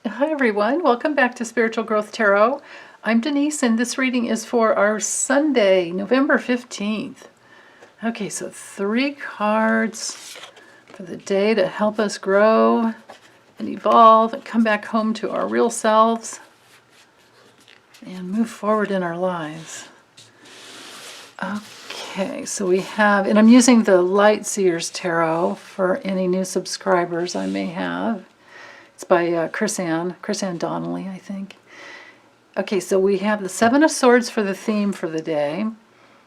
Hi everyone, welcome back to Spiritual Growth Tarot. I'm Denise and this reading is for our Sunday, November 15th. Okay, so 3 cards for the day to help us grow and evolve and come back home to our real selves and move forward in our lives. Okay, so we have, and I'm using the Light Seers Tarot for any new subscribers I may have. It's by Chris Ann Donnelly, I think. Okay, so we have the 7 of Swords for the theme for the day.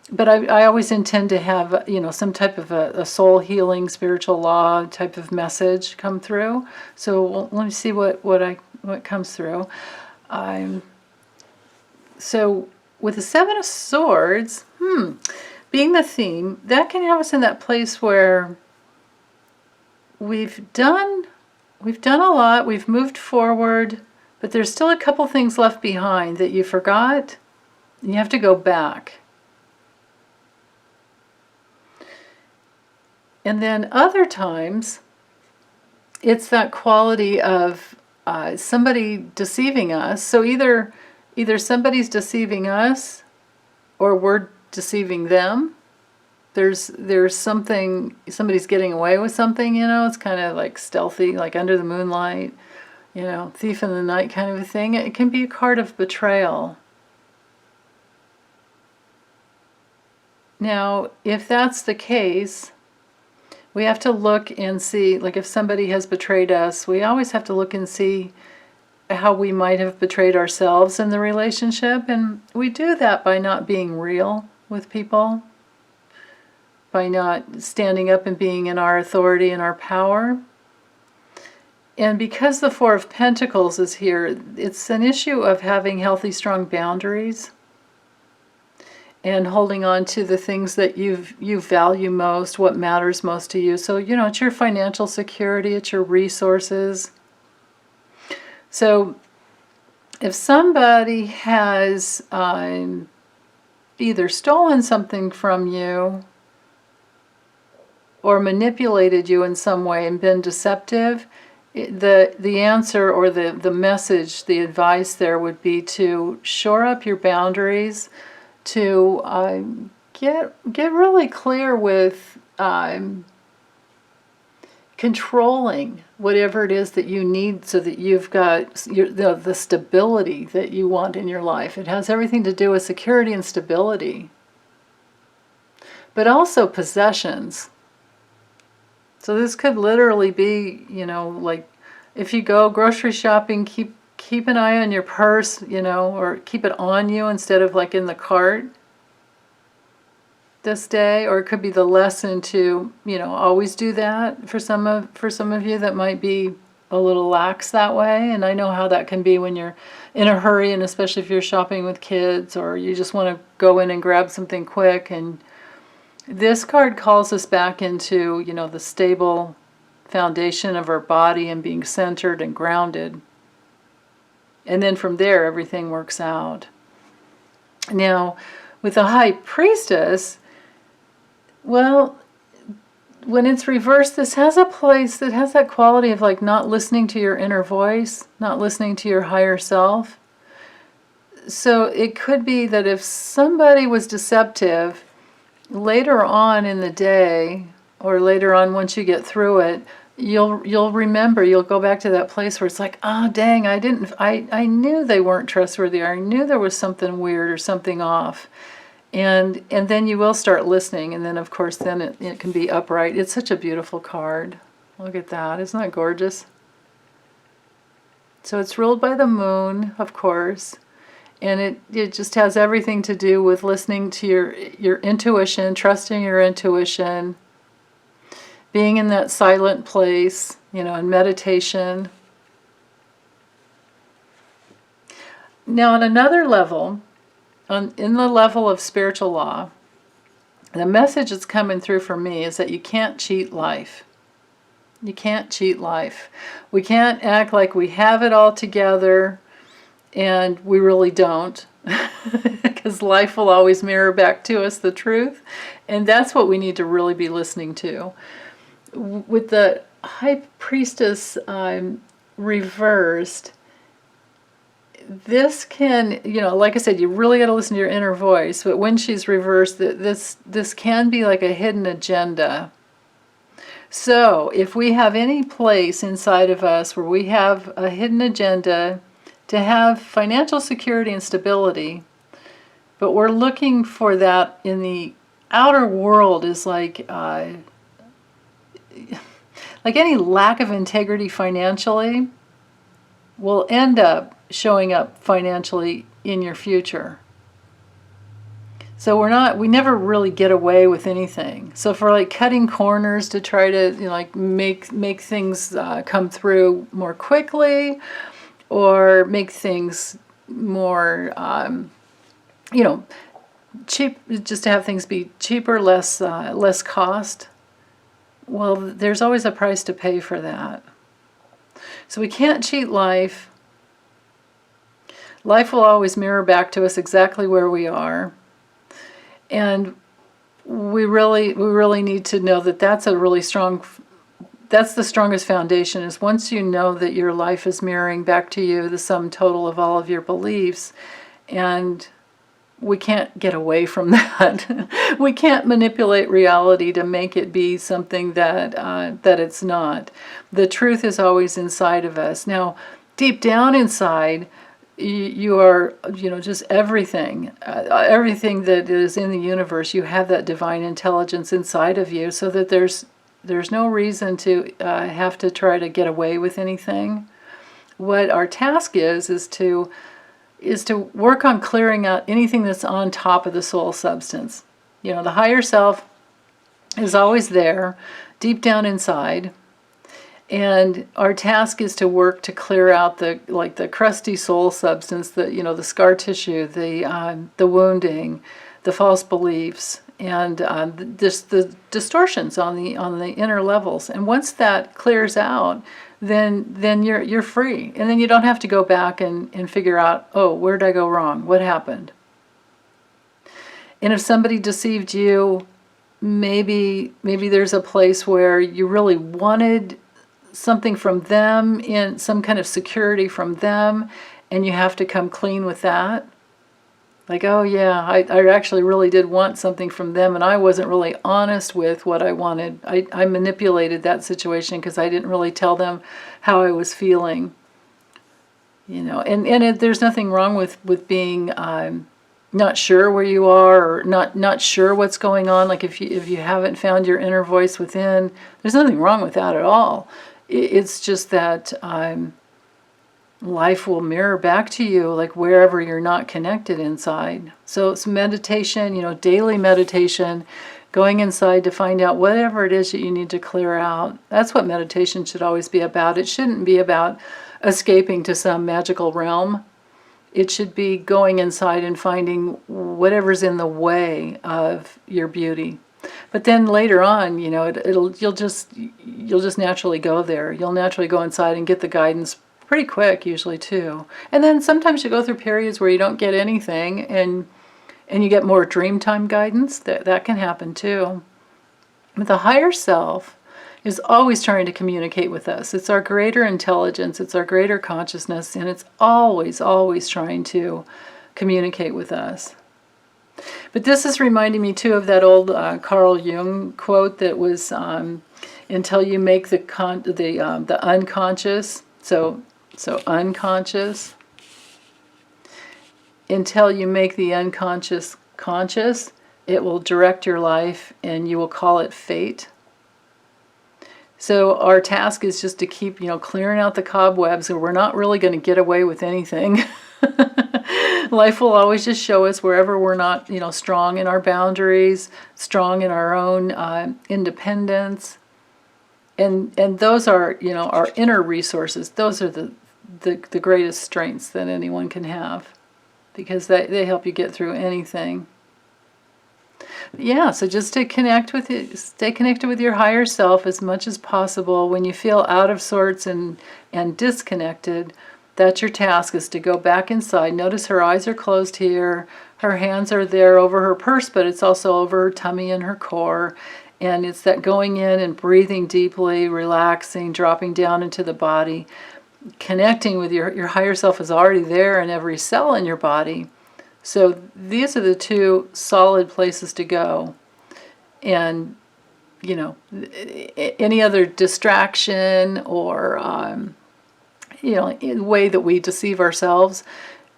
But I always intend to have, some type of a soul healing, spiritual law type of message come through. So let me see what comes through. So with the 7 of Swords, being the theme, that can have us in that place where we've done a lot, we've moved forward, but there's still a couple things left behind that you forgot, and you have to go back. And then other times, it's that quality of somebody deceiving us. So either somebody's deceiving us, or we're deceiving them. There's something, somebody's getting away with something, it's kind of like stealthy, like under the moonlight, thief in the night kind of a thing. It can be a card of betrayal. Now, if that's the case, we have to look and see, like if somebody has betrayed us, we always have to look and see how we might have betrayed ourselves in the relationship. And we do that by not being real with people, by not standing up and being in our authority and our power. And because the 4 of Pentacles is here, it's an issue of having healthy, strong boundaries and holding on to the things that you value most, what matters most to you. So, it's your financial security, it's your resources. So if somebody has either stolen something from you or manipulated you in some way and been deceptive, the answer or the message, the advice there would be to shore up your boundaries, to get really clear with controlling whatever it is that you need so that you've got the stability that you want in your life. It has everything to do with security and stability, but also possessions. So this could literally be, like if you go grocery shopping, keep an eye on your purse, or keep it on you instead of like in the cart this day. Or it could be the lesson to, always do that. For some of you that might be a little lax that way. And I know how that can be when you're in a hurry, and especially if you're shopping with kids or you just want to go in and grab something quick. And this card calls us back into, the stable foundation of our body and being centered and grounded. And then from there, everything works out. Now, with the High Priestess, well, when it's reversed, this has a place that has that quality of like not listening to your inner voice, not listening to your higher self. So it could be that if somebody was deceptive, later on in the day, or later on once you get through it, you'll remember, you'll go back to that place where it's like, oh dang, I knew they weren't trustworthy, or I knew there was something weird or something off. And then you will start listening, and then of course then it can be upright. It's such a beautiful card. Look at that, isn't that gorgeous? So it's ruled by the moon, of course. And it just has everything to do with listening to your intuition, trusting your intuition, being in that silent place, in meditation. Now, on another level, in the level of spiritual law, the message that's coming through for me is that you can't cheat life. You can't cheat life. We can't act like we have it all together, and we really don't, because life will always mirror back to us the truth, and that's what we need to really be listening to. With the High Priestess reversed, this can, like I said, you really got to listen to your inner voice. But when she's reversed, this can be like a hidden agenda. So if we have any place inside of us where we have a hidden agenda to have financial security and stability, but we're looking for that in the outer world, is like any lack of integrity financially will end up showing up financially in your future. So we never really get away with anything. So for like cutting corners to try to make things come through more quickly, or make things more cheap, just to have things be cheaper, less cost. Well, there's always a price to pay for that. So we can't cheat life. Life will always mirror back to us exactly where we are. And we really need to know that that's the strongest foundation, is once you know that your life is mirroring back to you the sum total of all of your beliefs. And we can't get away from that. We can't manipulate reality to make it be something that it's not. The truth is always inside of us. Now, deep down inside, you are, just everything that is in the universe. You have that divine intelligence inside of you, so that there's no reason to have to try to get away with anything. What our task is to work on clearing out anything that's on top of the soul substance. The higher self is always there, deep down inside. And our task is to work to clear out the crusty soul substance, the scar tissue, the wounding, the false beliefs, and the distortions on the inner levels. And once that clears out, then you're free, and then you don't have to go back and figure out, oh, where did I go wrong? What happened? And if somebody deceived you, maybe there's a place where you really wanted something from them, in some kind of security from them, and you have to come clean with that. Like, oh yeah, I actually really did want something from them, and I wasn't really honest with what I wanted. I manipulated that situation because I didn't really tell them how I was feeling. There's nothing wrong with being not sure where you are, or not sure what's going on. Like if you haven't found your inner voice within, there's nothing wrong with that at all. It's just that life will mirror back to you, like wherever you're not connected inside. So it's meditation, daily meditation, going inside to find out whatever it is that you need to clear out. That's what meditation should always be about. It shouldn't be about escaping to some magical realm. It should be going inside and finding whatever's in the way of your beauty. But then later on, you'll just naturally go there. You'll naturally go inside and get the guidance pretty quick, usually too. And then sometimes you go through periods where you don't get anything, and you get more dreamtime guidance. That can happen too. But the higher self is always trying to communicate with us. It's our greater intelligence. It's our greater consciousness, and it's always trying to communicate with us. But this is reminding me too of that old Carl Jung quote that was, "Until you make the unconscious." So unconscious. Until you make the unconscious conscious, it will direct your life, and you will call it fate. So our task is just to keep, clearing out the cobwebs, and we're not really going to get away with anything. Life will always just show us wherever we're not, strong in our boundaries, strong in our own independence. And those are, our inner resources. Those are the greatest strengths that anyone can have, because they help you get through anything. Yeah, so just stay connected with your higher self as much as possible. When you feel out of sorts and disconnected, that's your task, is to go back inside. Notice her eyes are closed here. Her hands are there over her purse, but it's also over her tummy and her core. And it's that going in and breathing deeply, relaxing, dropping down into the body. connecting with your higher self is already there in every cell in your body. So these are the two solid places to go. And, you know, any other distraction or, you know, in the way that we deceive ourselves,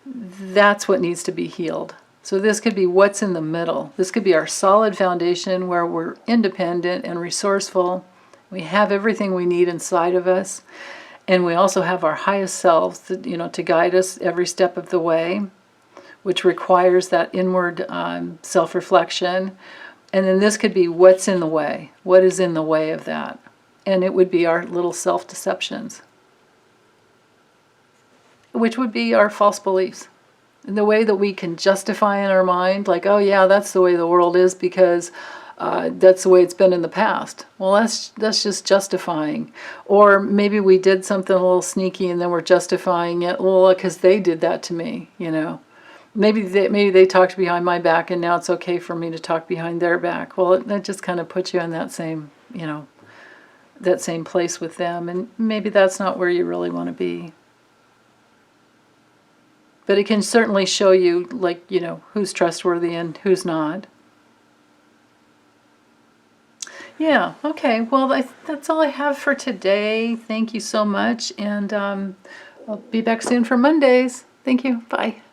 that's what needs to be healed. So this could be what's in the middle. This could be our solid foundation where we're independent and resourceful. We have everything we need inside of us. And we also have our highest selves, to guide us every step of the way, which requires that inward self-reflection. And then this could be what's in the way. What is in the way of that? And it would be our little self-deceptions, which would be our false beliefs. And the way that we can justify in our mind, like, oh yeah, that's the way the world is because that's the way it's been in the past. Well, that's just justifying. Or maybe we did something a little sneaky and then we're justifying it, well, because they did that to me, Maybe they talked behind my back and now it's okay for me to talk behind their back. Well, that just kind of puts you in that same, that same place with them. And maybe that's not where you really want to be. But it can certainly show you, like, who's trustworthy and who's not. Yeah, okay. Well, that's all I have for today. Thank you so much. And I'll be back soon for Mondays. Thank you. Bye.